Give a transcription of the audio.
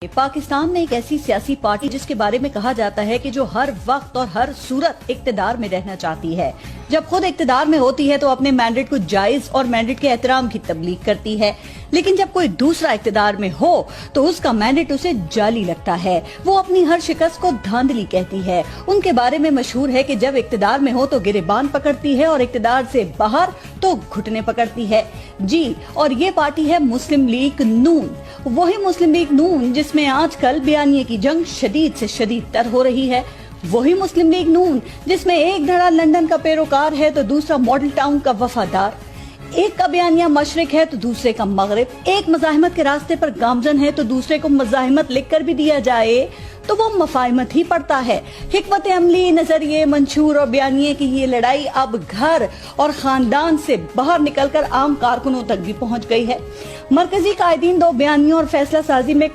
पाकिस्तान में एक ऐसी सियासी पार्टी जिसके बारे में कहा जाता है कि जो हर वक्त और हर सूरत इक्तदार में रहना चाहती है, जब खुद इक्तदार में होती है तो अपने मैंडेट को जायज और मैंडेट के एहतराम की तबलीग करती है, लेकिन जब कोई दूसरा इक्तदार में हो तो उसका मैंडेट उसे जाली लगता है। वो अपनी हर शिकस्त को धांधली कहती है। उनके बारे में मशहूर है कि जब इक्तदार में हो तो गिरेबान पकड़ती है और इक्तदार से बाहर तो घुटने पकड़ती है। जी, और ये पार्टी है मुस्लिम लीग नून, वही मुस्लिम लीग नून जिसमें आजकल बयानिए की जंग शदीद से शदीद तर हो रही है। वही मुस्लिम लीग नून जिसमें एक धड़ा लंदन का पैरोकार है तो दूसरा मॉडल टाउन का वफादार, एक का बयानिया मशरिक है तो दूसरे का मगरिब, एक मज़ाहिमत के रास्ते पर गामजन है तो दूसरे को मज़ाहिमत लिखकर भी दिया जाए तो वो मफाहिमत ही पड़ता है। हिकमत अमली, नजरिए, मंशूर और बयानिए की ये लड़ाई अब घर और खानदान से बाहर निकलकर आम कारकुनों तक भी पहुंच गई है। मरकजी कायदीन दो बयानियों और फैसला साजी में